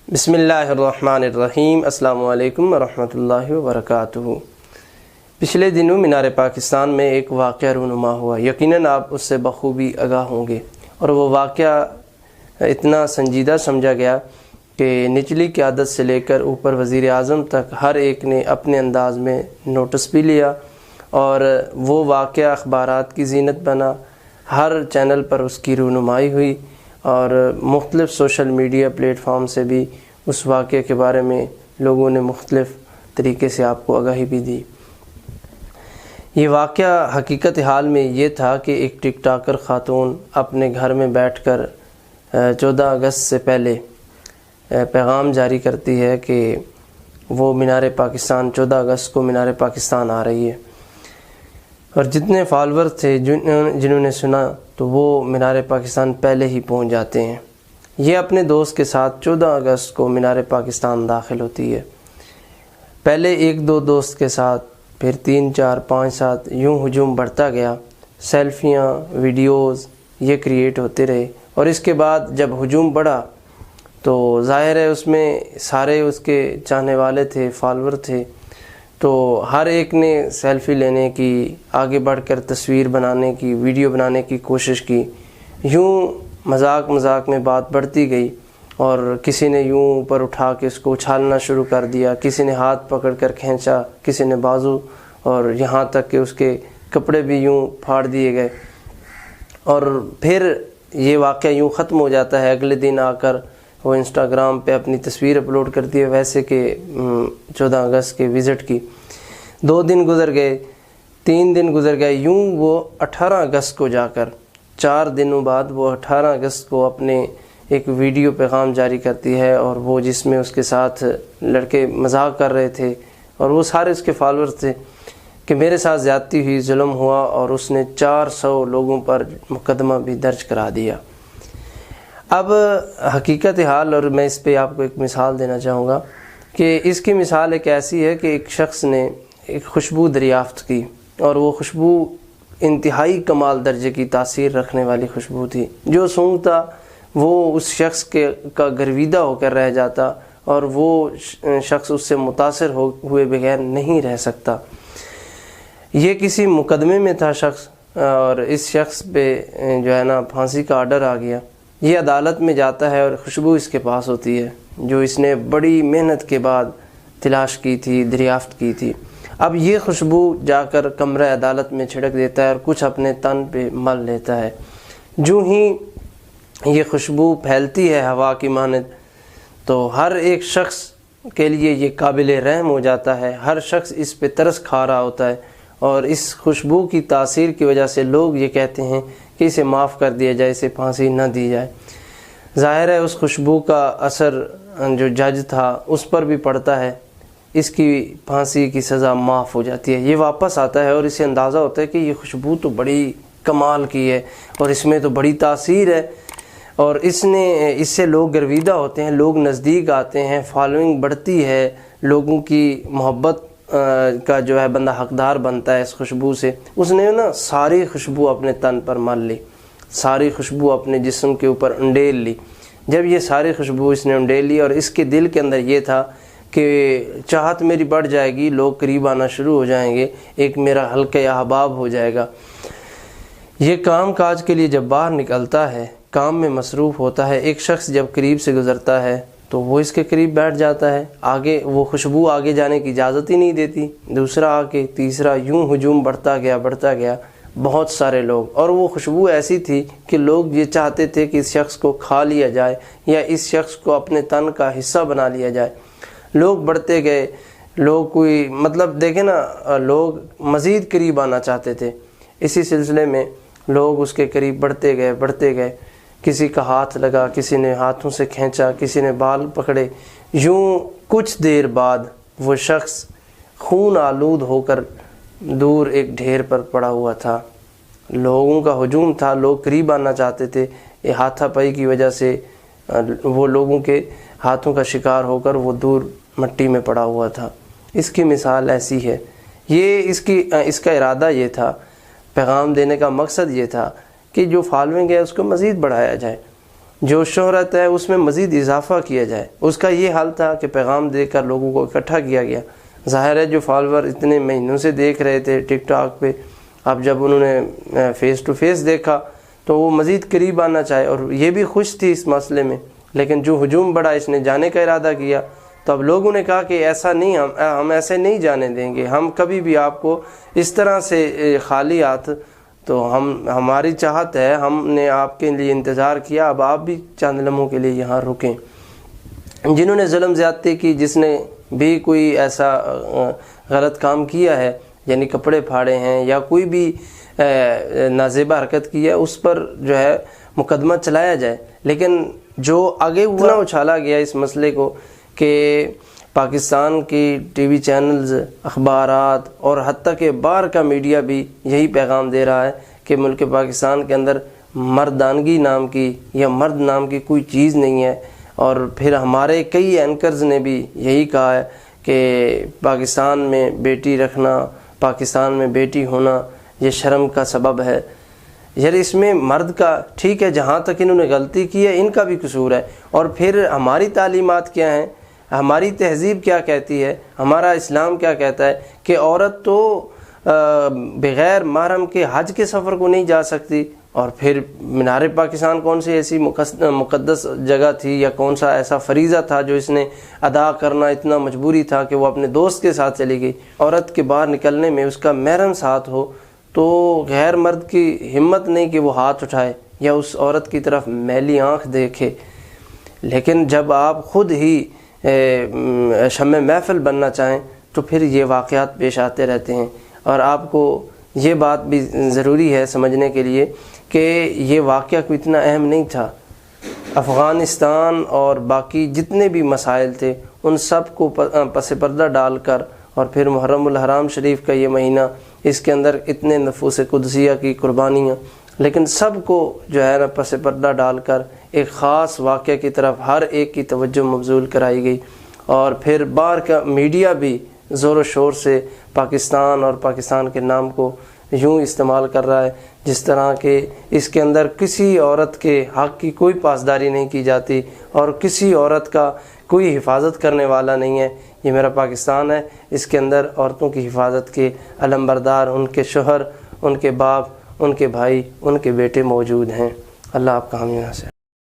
بسم اللہ الرحمن الرحیم۔ السلام علیکم ورحمۃ اللہ وبرکاتہ۔ پچھلے دنوں مینار پاکستان میں ایک واقعہ رونما ہوا، یقیناً آپ اس سے بخوبی آگاہ ہوں گے، اور وہ واقعہ اتنا سنجیدہ سمجھا گیا کہ نچلی قیادت سے لے کر اوپر وزیر اعظم تک ہر ایک نے اپنے انداز میں نوٹس بھی لیا، اور وہ واقعہ اخبارات کی زینت بنا، ہر چینل پر اس کی رونمائی ہوئی، اور مختلف سوشل میڈیا پلیٹ فارم سے بھی اس واقعے کے بارے میں لوگوں نے مختلف طریقے سے آپ کو آگاہی بھی دی۔ یہ واقعہ حقیقت حال میں یہ تھا کہ ایک ٹک ٹاکر خاتون اپنے گھر میں بیٹھ کر 14 اگست سے پہلے پیغام جاری کرتی ہے کہ وہ مینار پاکستان 14 اگست کو مینار پاکستان آ رہی ہے، اور جتنے فالورز تھے جنہوں نے سنا تو وہ مینار پاکستان پہلے ہی پہنچ جاتے ہیں۔ یہ اپنے دوست کے ساتھ 14 اگست کو مینار پاکستان داخل ہوتی ہے۔ پہلے 1-2 دوست کے ساتھ، پھر 3 4 5 7 یوں ہجوم بڑھتا گیا، سیلفیاں، ویڈیوز یہ کریٹ ہوتے رہے، اور اس کے بعد جب ہجوم بڑھا تو ظاہر ہے اس میں سارے اس کے چاہنے والے تھے، فالور تھے، تو ہر ایک نے سیلفی لینے کی، آگے بڑھ کر تصویر بنانے کی، ویڈیو بنانے کی کوشش کی۔ یوں مذاق میں بات بڑھتی گئی، اور کسی نے یوں اوپر اٹھا کے اس کو اچھالنا شروع کر دیا، کسی نے ہاتھ پکڑ کر کھینچا، کسی نے بازو، اور یہاں تک کہ اس کے کپڑے بھی یوں پھاڑ دیے گئے۔ اور پھر یہ واقعہ یوں ختم ہو جاتا ہے۔ اگلے دن آ کر وہ انسٹاگرام پہ اپنی تصویر اپلوڈ کرتی ہے ویسے کہ 14 اگست کے وزٹ کی۔ 2 دن گزر گئے، 3 دن گزر گئے، یوں وہ 18 اگست کو جا کر 4 دنوں بعد وہ 18 اگست کو اپنے ایک ویڈیو پیغام جاری کرتی ہے، اور وہ جس میں اس کے ساتھ لڑکے مذاق کر رہے تھے، اور وہ سارے اس کے فالورز تھے، کہ میرے ساتھ زیادتی ہوئی، ظلم ہوا، اور اس نے 400 لوگوں پر مقدمہ بھی درج کرا دیا۔ اب حقیقت حال، اور میں اس پہ آپ کو ایک مثال دینا چاہوں گا کہ اس کی مثال ایک ایسی ہے کہ ایک شخص نے ایک خوشبو دریافت کی، اور وہ خوشبو انتہائی کمال درجے کی تاثیر رکھنے والی خوشبو تھی۔ جو سونگھتا وہ اس شخص کا گرویدہ ہو کر رہ جاتا، اور وہ شخص اس سے متاثر ہوئے بغیر نہیں رہ سکتا۔ یہ کسی مقدمے میں تھا شخص، اور اس شخص پہ جو ہے نا پھانسی کا آرڈر آ گیا۔ یہ عدالت میں جاتا ہے، اور خوشبو اس کے پاس ہوتی ہے جو اس نے بڑی محنت کے بعد تلاش کی تھی، دریافت کی تھی۔ اب یہ خوشبو جا کر کمرہ عدالت میں چھڑک دیتا ہے، اور کچھ اپنے تن پہ مل لیتا ہے۔ جو ہی یہ خوشبو پھیلتی ہے ہوا کی مانند، تو ہر ایک شخص کے لیے یہ قابل رحم ہو جاتا ہے، ہر شخص اس پہ ترس کھا رہا ہوتا ہے، اور اس خوشبو کی تاثیر کی وجہ سے لوگ یہ کہتے ہیں کہ اسے معاف کر دیا جائے، اسے پھانسی نہ دی جائے۔ ظاہر ہے اس خوشبو کا اثر جو جج تھا اس پر بھی پڑتا ہے، اس کی پھانسی کی سزا معاف ہو جاتی ہے۔ یہ واپس آتا ہے، اور اسے اندازہ ہوتا ہے کہ یہ خوشبو تو بڑی کمال کی ہے، اور اس میں تو بڑی تاثیر ہے، اور اس سے لوگ گرویدہ ہوتے ہیں، لوگ نزدیک آتے ہیں، فالوئنگ بڑھتی ہے، لوگوں کی محبت کا جو ہے بندہ حقدار بنتا ہے اس خوشبو سے۔ اس نے نا ساری خوشبو اپنے تن پر مل لی، ساری خوشبو اپنے جسم کے اوپر انڈیل لی۔ جب یہ ساری خوشبو اس نے انڈیل لی، اور اس کے دل کے اندر یہ تھا کہ چاہت میری بڑھ جائے گی، لوگ قریب آنا شروع ہو جائیں گے، ایک میرا حلقہ احباب ہو جائے گا۔ یہ کام کاج کے لیے جب باہر نکلتا ہے، کام میں مصروف ہوتا ہے، ایک شخص جب قریب سے گزرتا ہے تو وہ اس کے قریب بیٹھ جاتا ہے، آگے وہ خوشبو آگے جانے کی اجازت ہی نہیں دیتی۔ دوسرا آ کے، تیسرا، یوں ہجوم بڑھتا گیا، بہت سارے لوگ، اور وہ خوشبو ایسی تھی کہ لوگ یہ چاہتے تھے کہ اس شخص کو کھا لیا جائے، یا اس شخص کو اپنے تن کا حصہ بنا لیا جائے۔ لوگ بڑھتے گئے، لوگ کوئی مطلب دیکھیں نا، لوگ مزید قریب آنا چاہتے تھے۔ اسی سلسلے میں لوگ اس کے قریب بڑھتے گئے، کسی کا ہاتھ لگا، کسی نے ہاتھوں سے کھینچا، کسی نے بال پکڑے۔ یوں کچھ دیر بعد وہ شخص خون آلود ہو کر دور ایک ڈھیر پر پڑا ہوا تھا۔ لوگوں کا ہجوم تھا، لوگ قریب آنا چاہتے تھے، یہ ہاتھا پائی کی وجہ سے وہ لوگوں کے ہاتھوں کا شکار ہو کر وہ دور مٹی میں پڑا ہوا تھا۔ اس کی مثال ایسی ہے۔ یہ اس کا ارادہ یہ تھا، پیغام دینے کا مقصد یہ تھا کہ جو فالوئنگ ہے اس کو مزید بڑھایا جائے، جو شہرت ہے اس میں مزید اضافہ کیا جائے۔ اس کا یہ حل تھا کہ پیغام دے کر لوگوں کو اکٹھا کیا گیا۔ ظاہر ہے جو فالوور اتنے مہینوں سے دیکھ رہے تھے ٹک ٹاک پہ، اب جب انہوں نے فیس ٹو فیس دیکھا تو وہ مزید قریب آنا چاہے، اور یہ بھی خوش تھی اس مسئلے میں، لیکن جو ہجوم بڑھا، اس نے جانے کا ارادہ کیا، تو اب لوگوں نے کہا کہ ایسا نہیں، ہم ایسے نہیں جانے دیں گے، ہم کبھی بھی آپ کو اس طرح سے خالی ہاتھ، تو ہماری چاہت ہے، ہم نے آپ کے لیے انتظار کیا، اب آپ بھی چند لمحوں کے لیے یہاں رکیں۔ جنہوں نے ظلم زیادتی کی، جس نے بھی کوئی ایسا غلط کام کیا ہے، یعنی کپڑے پھاڑے ہیں یا کوئی بھی نازیبہ حرکت کی ہے، اس پر جو ہے مقدمہ چلایا جائے۔ لیکن جو آگے اتنا اچھالا گیا اس مسئلے کو کہ پاکستان کی ٹی وی چینلز، اخبارات اور حتیٰ کہ باہر کا میڈیا بھی یہی پیغام دے رہا ہے کہ ملک پاکستان کے اندر مردانگی نام کی یا مرد نام کی کوئی چیز نہیں ہے۔ اور پھر ہمارے کئی اینکرز نے بھی یہی کہا ہے کہ پاکستان میں بیٹی رکھنا، پاکستان میں بیٹی ہونا یہ شرم کا سبب ہے۔ یار اس میں مرد کا ٹھیک ہے، جہاں تک انہوں نے غلطی کی ہے ان کا بھی قصور ہے، اور پھر ہماری تعلیمات کیا ہیں، ہماری تہذیب کیا کہتی ہے، ہمارا اسلام کیا کہتا ہے کہ عورت تو بغیر محرم کے حج کے سفر کو نہیں جا سکتی، اور پھر مینار پاکستان کون سی ایسی مقدس جگہ تھی یا کون سا ایسا فریضہ تھا جو اس نے ادا کرنا اتنا مجبوری تھا کہ وہ اپنے دوست کے ساتھ چلی گئی۔ عورت کے باہر نکلنے میں اس کا محرم ساتھ ہو تو غیر مرد کی ہمت نہیں کہ وہ ہاتھ اٹھائے یا اس عورت کی طرف میلی آنکھ دیکھے۔ لیکن جب آپ خود ہی شمع محفل بننا چاہیں تو پھر یہ واقعات پیش آتے رہتے ہیں، اور آپ کو یہ بات بھی ضروری ہے سمجھنے کے لیے کہ یہ واقعہ کوئی اتنا اہم نہیں تھا۔ افغانستان اور باقی جتنے بھی مسائل تھے ان سب کو پس پردہ ڈال کر، اور پھر محرم الحرام شریف کا یہ مہینہ، اس کے اندر اتنے نفوس قدسیہ کی قربانیاں، لیکن سب کو جو ہے نا پس پردہ ڈال کر ایک خاص واقعہ کی طرف ہر ایک کی توجہ مبذول کرائی گئی۔ اور پھر باہر کا میڈیا بھی زور و شور سے پاکستان اور پاکستان کے نام کو یوں استعمال کر رہا ہے جس طرح کہ اس کے اندر کسی عورت کے حق کی کوئی پاسداری نہیں کی جاتی اور کسی عورت کا کوئی حفاظت کرنے والا نہیں ہے۔ یہ میرا پاکستان ہے، اس کے اندر عورتوں کی حفاظت کے علمبردار ان کے شوہر، ان کے باپ، ان کے بھائی، ان کے بیٹے موجود ہیں۔ اللہ آپ کا حامی ناصر۔